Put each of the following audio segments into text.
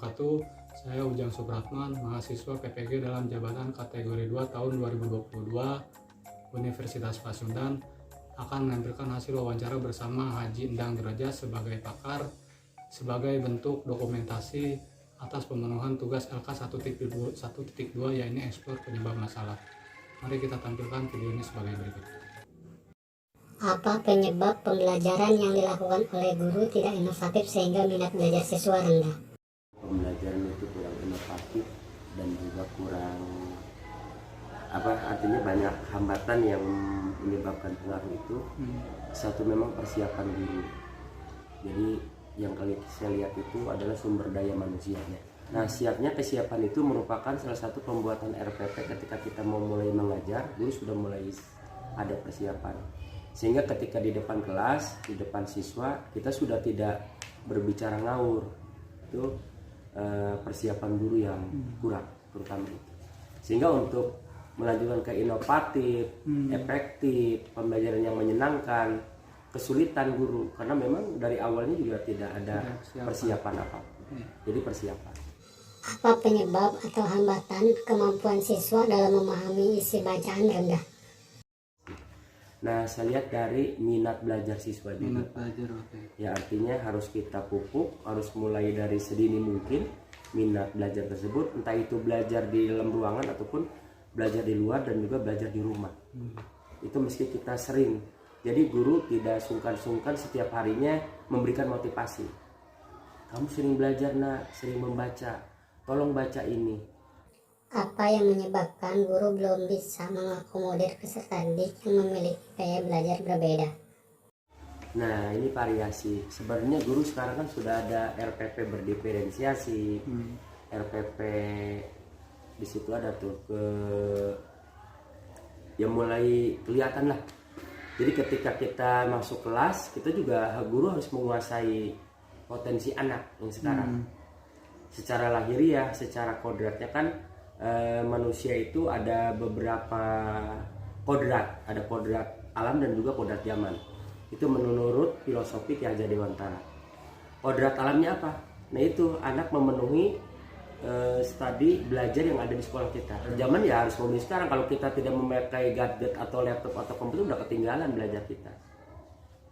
wabarakatuh. Saya Ujang Supratman, mahasiswa PPG dalam jabatan kategori 2 tahun 2022 Universitas Pasundan, akan menampilkan hasil wawancara bersama Haji Endang Derajat sebagai pakar sebagai bentuk dokumentasi atas pemenuhan tugas LK 1.2 yaitu eksplor penyebab masalah. Mari kita tampilkan video ini sebagai berikut. Apa penyebab pembelajaran yang dilakukan oleh guru tidak inovatif sehingga minat belajar siswa rendah? Pembelajaran itu kurang inovatif dan juga kurang artinya banyak hambatan yang menyebabkan pengaruh itu. Satu, memang persiapan guru. Jadi yang kali saya lihat itu adalah sumber daya manusianya. Nah, kesiapan itu merupakan salah satu pembuatan RPP. Ketika kita mau mulai mengajar, guru sudah mulai ada persiapan, sehingga ketika di depan kelas, di depan siswa, kita sudah tidak berbicara ngawur. Itu persiapan guru yang kurang, terutama itu. Sehingga untuk melanjutkan ke inovatif, efektif, pembelajaran yang menyenangkan, kesulitan guru, karena memang dari awalnya juga tidak ada persiapan apapun. Jadi persiapan. Apa penyebab atau hambatan kemampuan siswa dalam memahami isi bacaan rendah? Nah, saya lihat dari minat belajar siswa juga. Minat belajar, oke. Ya, artinya harus kita pupuk, harus mulai dari sedini mungkin minat belajar tersebut, entah itu belajar di dalam ruangan ataupun belajar di luar dan juga belajar di rumah. Itu mesti kita sering. Jadi guru tidak sungkan-sungkan setiap harinya memberikan motivasi. Kamu sering belajar nak, sering membaca. Tolong baca ini. Apa yang menyebabkan guru belum bisa mengakomodir peserta didik yang memiliki gaya belajar berbeda? Nah, ini variasi. Sebenarnya guru sekarang kan sudah ada RPP berdiferensiasi, RPP di situ ada tuh yang mulai kelihatan lah. Jadi ketika kita masuk kelas, kita juga guru harus menguasai potensi anak yang sekarang. Secara lahiriah, secara kodratnya kan manusia itu ada beberapa kodrat, ada kodrat alam dan juga kodrat zaman. Itu menurut filosofi Ki Hajar Dewantara. Kodrat alamnya apa? Nah, itu anak memenuhi studi belajar yang ada di sekolah kita. Zaman ya harus memenuhi sekarang. Kalau kita tidak memakai gadget atau laptop atau komputer, udah ketinggalan belajar kita.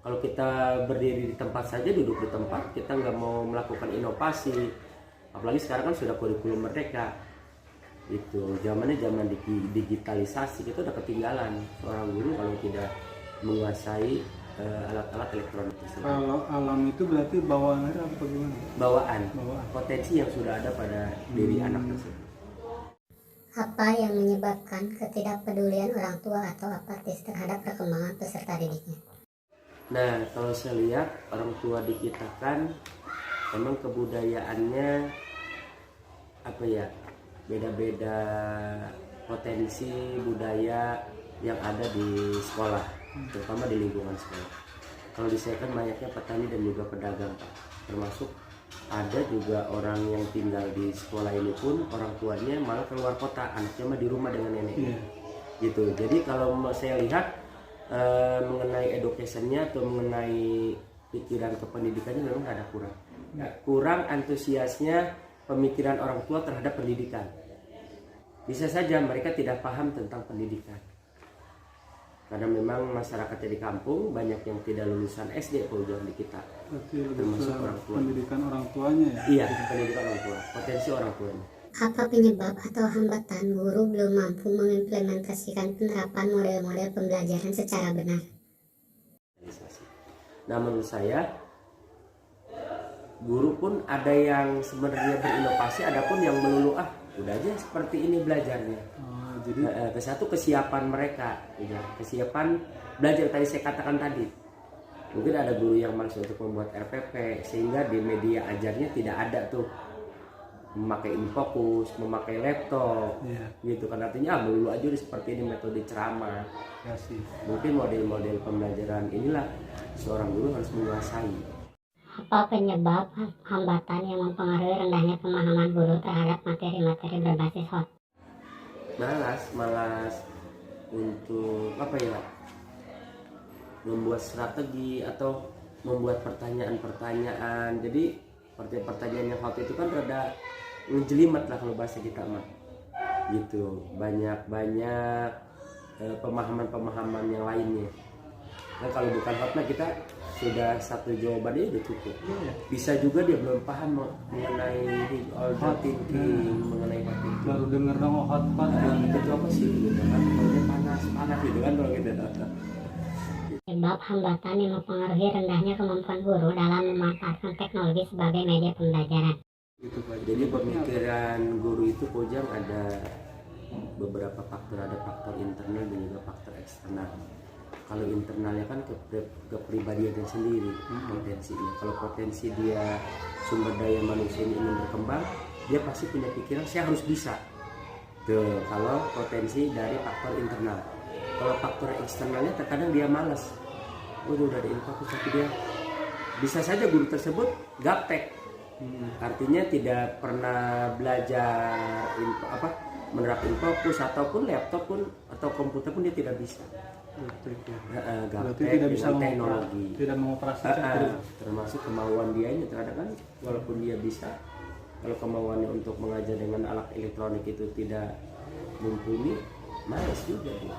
Kalau kita berdiri di tempat saja, duduk di tempat, kita nggak mau melakukan inovasi. Apalagi sekarang kan sudah kurikulum merdeka. Itu zamannya zaman digitalisasi, kita udah ketinggalan. Seorang guru kalau tidak menguasai alat-alat elektronik tersebut. Kalau alam itu berarti bawaan apa bagaimana? Bawaan, potensi yang sudah ada pada diri anak tersebut. Apa yang menyebabkan ketidakpedulian orang tua atau apatis terhadap perkembangan peserta didiknya? Nah, kalau saya lihat orang tua di kita kan memang kebudayaannya beda-beda potensi budaya yang ada di sekolah, terutama di lingkungan sekolah. Kalau di saya kan banyaknya petani dan juga pedagang, Pak. Termasuk ada juga orang yang tinggal di sekolah ini pun orang tuanya malah keluar kota, anaknya mah di rumah dengan neneknya. Gitu. Jadi kalau saya lihat mengenai educationnya atau mengenai pikiran kependidikannya memang ada kurang antusiasnya pemikiran orang tua terhadap pendidikan. Bisa saja mereka tidak paham tentang pendidikan, karena memang masyarakatnya di kampung banyak yang tidak lulusan SD di kita. Termasuk orang tua. Pendidikan orang tuanya ya? Iya, pendidikan orang tua, potensi orang tuanya. Apa penyebab atau hambatan guru belum mampu mengimplementasikan penerapan model-model pembelajaran secara benar? Nah, menurut saya guru pun ada yang sebenarnya berinovasi, ada pun yang melulu udah aja seperti ini belajarnya. Jadi Satu, kesiapan mereka, kesiapan belajar tadi saya katakan tadi. Mungkin ada guru yang malas untuk membuat RPP sehingga di media ajarnya tidak ada tuh memakai infocus, memakai laptop, gitu kan. Artinya melulu aja udah seperti ini metode ceramah. ya sih. Mungkin model-model pembelajaran inilah seorang guru harus menguasai. Apa penyebab hambatan yang mempengaruhi rendahnya pemahaman guru terhadap materi-materi berbasis hot? Malas untuk membuat strategi atau membuat pertanyaan-pertanyaan. Jadi pertanyaan yang waktu itu kan rada ngejelimet lah kalau bahasa kita mah gitu, banyak pemahaman yang lainnya. Nah kalau bukan hotmap kita sudah satu jawabannya udah cukup. Bisa juga dia belum paham mengenai overthinking, mengenai overthinking. Baru denger dong hotpot. Itu apa sih gitu kan? Kalau panas gitu kan kalau gitu. Sebab hambatan yang mempengaruhi rendahnya kemampuan guru dalam memanfaatkan teknologi sebagai media pembelajaran. Jadi pemikiran guru itu Pojang ada beberapa faktor, ada faktor internal dan juga faktor eksternal. Kalau internalnya kan kepribadian sendiri, potensinya. Kalau potensi dia sumber daya manusia ini ingin berkembang, dia pasti punya pikiran saya harus bisa. Tuh, kalau potensi dari faktor internal. Kalau faktor eksternalnya terkadang dia malas. Udah ada info tapi dia bisa saja guru tersebut gaptek. Artinya tidak pernah belajar menerapkan fokus ataupun laptop pun atau komputer pun dia tidak bisa. Berarti tidak bisa teknologi, tidak mengoperasikan. termasuk kemauan dia ini terkadang kan walaupun dia bisa, kalau kemauannya untuk mengajar dengan alat elektronik itu tidak mumpuni, malas juga dia.